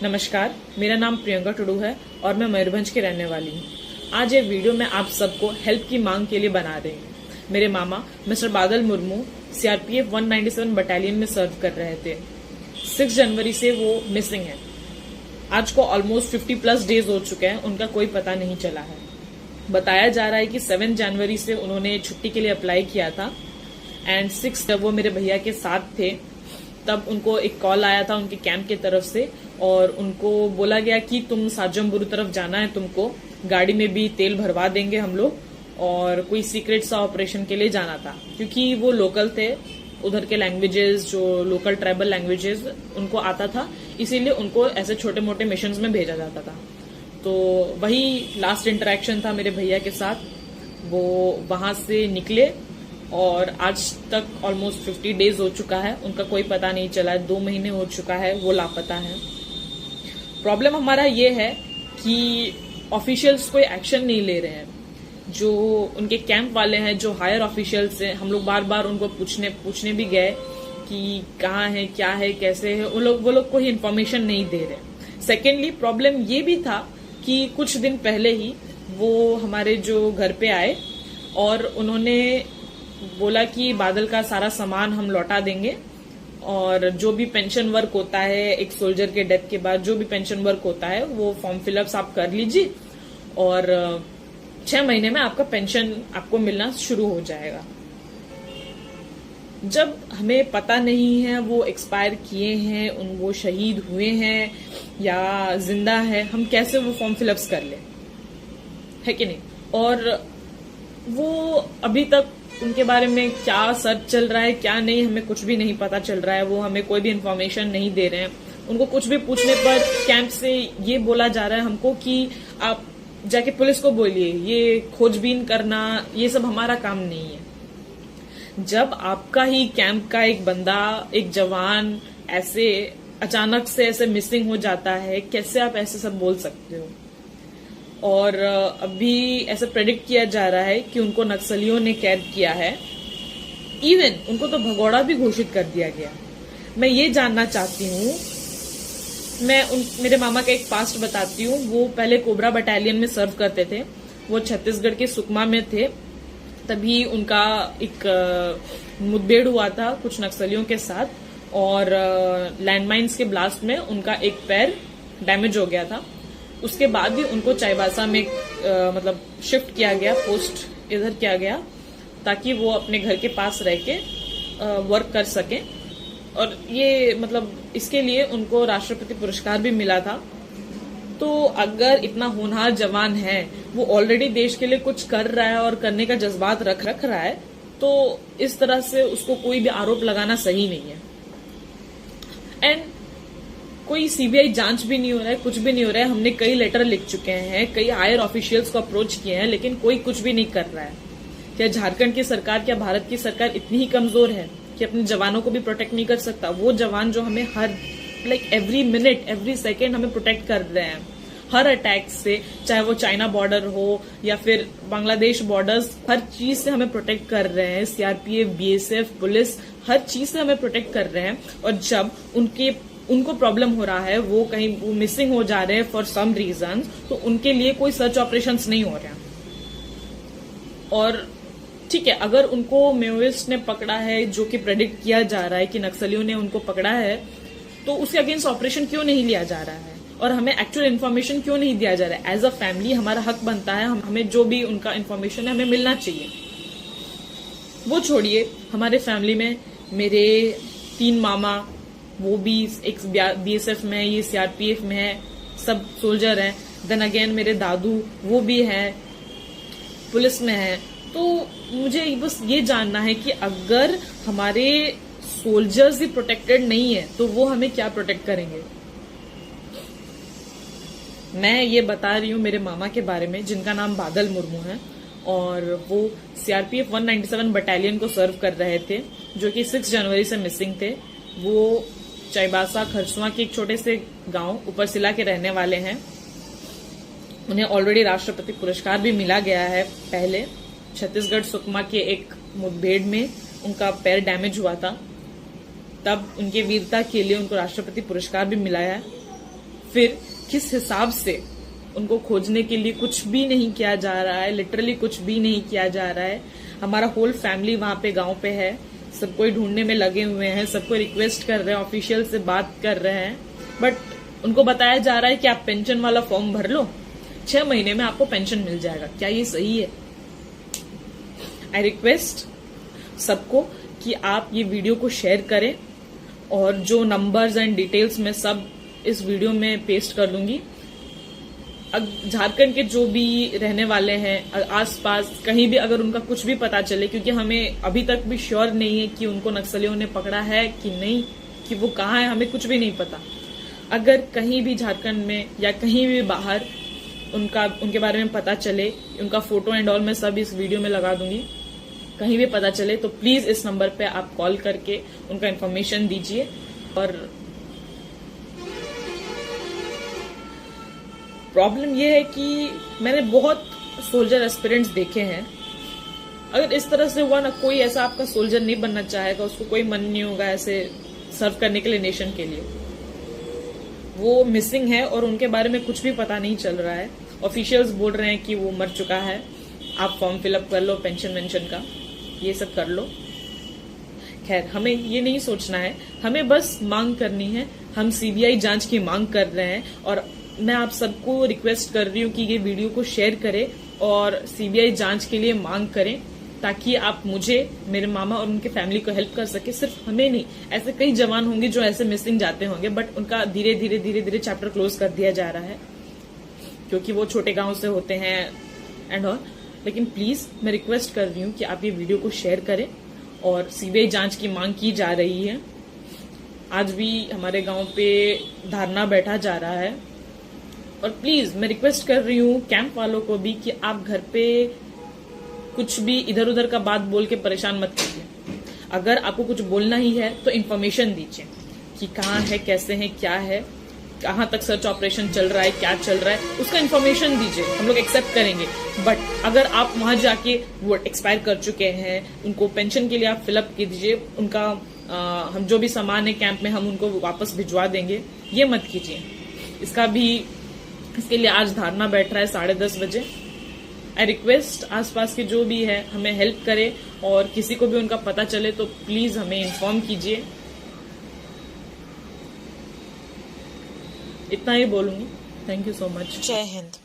नमस्कार, मेरा नाम प्रियंका टुडू है और मैं मयूरभंज की रहने वाली हूँ। आज ये वीडियो मैं आप सबको हेल्प की मांग के लिए बना रही हूँ। मेरे मामा मिस्टर बादल मुर्मू सीआरपीएफ 197 बटालियन में सर्व कर रहे थे। 6 जनवरी से वो मिसिंग है। आज को ऑलमोस्ट 50+ डेज हो चुके हैं, उनका कोई पता नहीं चला है। बताया जा रहा है कि 7 जनवरी से उन्होंने छुट्टी के लिए अप्लाई किया था एंड 6 जब वो मेरे भैया के साथ थे तब उनको एक कॉल आया था उनके कैंप की तरफ से और उनको बोला गया कि तुम साजमबुरु तरफ जाना है, तुमको गाड़ी में भी तेल भरवा देंगे हम लोग और कोई सीक्रेट सा ऑपरेशन के लिए जाना था। क्योंकि वो लोकल थे, उधर के लैंग्वेजेस जो लोकल ट्राइबल लैंग्वेजेस उनको आता था, इसीलिए उनको ऐसे छोटे मोटे मिशंस में भेजा जाता था। तो वही लास्ट इंटरेक्शन था मेरे भैया के साथ। वो वहां से निकले और आज तक ऑलमोस्ट 50 डेज हो चुका है, उनका कोई पता नहीं चला है। 2 महीने हो चुका है वो लापता है। प्रॉब्लम हमारा ये है कि ऑफिशियल्स कोई एक्शन नहीं ले रहे हैं। जो उनके कैंप वाले हैं, जो हायर ऑफिशियल्स हैं, हम लोग बार बार उनको पूछने भी गए कि कहाँ है, क्या है, कैसे है, वो लोग कोई इन्फॉर्मेशन नहीं दे रहे। सेकेंडली प्रॉब्लम ये भी था कि कुछ दिन पहले ही वो हमारे जो घर पे आए और उन्होंने बोला कि बादल का सारा सामान हम लौटा देंगे और जो भी पेंशन वर्क होता है एक सोल्जर के डेथ के बाद, जो भी पेंशन वर्क होता है वो फॉर्म फिलअप्स आप कर लीजिए और 6 महीने में आपका पेंशन आपको मिलना शुरू हो जाएगा। जब हमें पता नहीं है वो एक्सपायर किए हैं, वो शहीद हुए हैं या जिंदा है, हम कैसे वो फॉर्म फिलअप्स कर ले, है कि नहीं। और वो अभी तक उनके बारे में क्या सर्च चल रहा है क्या नहीं, हमें कुछ भी नहीं पता चल रहा है। वो हमें कोई भी इन्फॉर्मेशन नहीं दे रहे हैं। उनको कुछ भी पूछने पर कैंप से ये बोला जा रहा है हमको कि आप जाके पुलिस को बोलिए, ये खोजबीन करना ये सब हमारा काम नहीं है। जब आपका ही कैंप का एक बंदा, एक जवान ऐसे अचानक से ऐसे मिसिंग हो जाता है, कैसे आप ऐसे सब बोल सकते हो। और अभी ऐसे प्रेडिक्ट किया जा रहा है कि उनको नक्सलियों ने कैद किया है। इवन उनको तो भगोड़ा भी घोषित कर दिया गया। मैं ये जानना चाहती हूँ, मेरे मामा का एक पास्ट बताती हूँ। वो पहले कोबरा बटालियन में सर्व करते थे। वो छत्तीसगढ़ के सुकमा में थे। तभी उनका एक मुठभेड़ हुआ था कुछ नक्सलियों के साथ और लैंडमाइंस के ब्लास्ट में उनका एक पैर डैमेज हो गया था। उसके बाद भी उनको चाईबासा में मतलब शिफ्ट किया गया, पोस्ट इधर किया गया ताकि वो अपने घर के पास रह के वर्क कर सकें। और ये मतलब इसके लिए उनको राष्ट्रपति पुरस्कार भी मिला था। तो अगर इतना होनहार जवान है, वो ऑलरेडी देश के लिए कुछ कर रहा है और करने का जज्बात रख रहा है, तो इस तरह से उसको कोई भी आरोप लगाना सही नहीं है। एंड कोई सीबीआई जांच भी नहीं हो रहा है, कुछ भी नहीं हो रहा है। हमने कई लेटर लिख चुके हैं, कई हायर ऑफिशियल्स को अप्रोच किए हैं, लेकिन कोई कुछ भी नहीं कर रहा है। क्या झारखंड की सरकार, क्या भारत की सरकार इतनी ही कमजोर है कि अपने जवानों को भी प्रोटेक्ट नहीं कर सकता? वो जवान जो हमें हर एवरी मिनट एवरी सेकेंड हमें प्रोटेक्ट कर रहे हैं हर अटैक से, चाहे वो चाइना बॉर्डर हो या फिर बांग्लादेश बॉर्डर्स, हर चीज से हमें प्रोटेक्ट कर रहे हैं। सीआरपीएफ, बीएसएफ, पुलिस हर चीज से हमें प्रोटेक्ट कर रहे हैं। और जब उनको प्रॉब्लम हो रहा है, वो कहीं वो मिसिंग हो जा रहे हैं फॉर सम रीजन, तो उनके लिए कोई सर्च ऑपरेशंस नहीं हो रहे हैं। और ठीक है, अगर उनको मेओइस्ट ने पकड़ा है, जो कि प्रेडिक्ट किया जा रहा है कि नक्सलियों ने उनको पकड़ा है, तो उसके अगेंस्ट ऑपरेशन क्यों नहीं लिया जा रहा है और हमें एक्चुअल इन्फॉर्मेशन क्यों नहीं दिया जा रहा है? एज अ फैमिली हमारा हक बनता है, हमें जो भी उनका इन्फॉर्मेशन है हमें मिलना चाहिए। वो छोड़िए, हमारे फैमिली में मेरे 3 मामा, वो भी एक बीएसएफ में है, ये सीआरपीएफ में है, सब सोल्जर हैं। देन अगेन मेरे दादू, वो भी हैं, पुलिस में है। तो मुझे बस ये जानना है कि अगर हमारे सोल्जर्स ही प्रोटेक्टेड नहीं है तो वो हमें क्या प्रोटेक्ट करेंगे। मैं ये बता रही हूँ मेरे मामा के बारे में, जिनका नाम बादल मुर्मू है और वो सीआरपीएफ 197 बटालियन को सर्व कर रहे थे, जो कि 6 जनवरी से मिसिंग थे। वो चाईबासा खरसुआ के एक छोटे से गांव उपरसिला के रहने वाले हैं। उन्हें ऑलरेडी राष्ट्रपति पुरस्कार भी मिला गया है। पहले छत्तीसगढ़ सुकमा के एक मुठभेड़ में उनका पैर डैमेज हुआ था, तब उनके वीरता के लिए उनको राष्ट्रपति पुरस्कार भी मिला है। फिर किस हिसाब से उनको खोजने के लिए कुछ भी नहीं किया जा रहा है, लिटरली कुछ भी नहीं किया जा रहा है। हमारा होल फैमिली वहां पे गांव पे है, सब कोई ढूंढने में लगे हुए हैं, सबको रिक्वेस्ट कर रहे हैं, ऑफिशियल से बात कर रहे हैं, बट उनको बताया जा रहा है कि आप पेंशन वाला फॉर्म भर लो, 6 महीने में आपको पेंशन मिल जाएगा। क्या ये सही है? आई रिक्वेस्ट सबको कि आप ये वीडियो को शेयर करें, और जो नंबर्स एंड डिटेल्स मैं सब इस वीडियो में पेस्ट कर दूंगी। झारखंड के जो भी रहने वाले हैं आसपास, कहीं भी अगर उनका कुछ भी पता चले, क्योंकि हमें अभी तक भी श्योर नहीं है कि उनको नक्सलियों ने पकड़ा है कि नहीं, कि वो कहाँ है, हमें कुछ भी नहीं पता। अगर कहीं भी झारखंड में या कहीं भी बाहर उनके बारे में पता चले, उनका फोटो एंड ऑल मैं सब इस वीडियो में लगा दूंगी, कहीं भी पता चले तो प्लीज इस नंबर पे आप कॉल करके उनका इन्फॉर्मेशन दीजिए। और प्रॉब्लम यह है कि मैंने बहुत सोल्जर एस्पिरेंट्स देखे हैं, अगर इस तरह से हुआ ना, कोई ऐसा आपका सोल्जर नहीं बनना चाहेगा, उसको कोई मन नहीं होगा ऐसे सर्व करने के लिए नेशन के लिए। वो मिसिंग है और उनके बारे में कुछ भी पता नहीं चल रहा है। ऑफिशियल्स बोल रहे हैं कि वो मर चुका है, आप फॉर्म फिलअप कर लो पेंशन वेंशन का, ये सब कर लो। खैर, हमें ये नहीं सोचना है, हमें बस मांग करनी है। हम सीबीआई जांच की मांग कर रहे हैं, और मैं आप सबको रिक्वेस्ट कर रही हूँ कि ये वीडियो को शेयर करें और सीबीआई जांच के लिए मांग करें, ताकि आप मुझे, मेरे मामा और उनके फैमिली को हेल्प कर सके। सिर्फ हमें नहीं, ऐसे कई जवान होंगे जो ऐसे मिसिंग जाते होंगे, बट उनका धीरे धीरे चैप्टर क्लोज कर दिया जा रहा है, क्योंकि वो छोटे गांव से होते हैं एंड ऑल। लेकिन प्लीज मैं रिक्वेस्ट कर रही हूँ कि आप ये वीडियो को शेयर करें, और सीबीआई जांच की मांग की जा रही है। आज भी हमारे गांव पे धरना बैठा जा रहा है, और प्लीज मैं रिक्वेस्ट कर रही हूँ कैंप वालों को भी कि आप घर पे कुछ भी इधर उधर का बात बोल के परेशान मत कीजिए। अगर आपको कुछ बोलना ही है तो इन्फॉर्मेशन दीजिए कि कहाँ है, कैसे है, क्या है, कहाँ तक सर्च ऑपरेशन चल रहा है, क्या चल रहा है, उसका इन्फॉर्मेशन दीजिए, हम लोग एक्सेप्ट करेंगे। बट अगर आप वहां जाके वो एक्सपायर कर चुके हैं, उनको पेंशन के लिए आप फिलअप कीजिए, उनका हम जो भी सामान है कैंप में हम उनको वापस भिजवा देंगे, ये मत कीजिए। इसके लिए आज धरना बैठ रहा है 10:30 बजे। आई रिक्वेस्ट आसपास के जो भी है हमें हेल्प करे, और किसी को भी उनका पता चले तो प्लीज हमें इन्फॉर्म कीजिए। इतना ही बोलूंगी। Thank you so much. जय हिंद।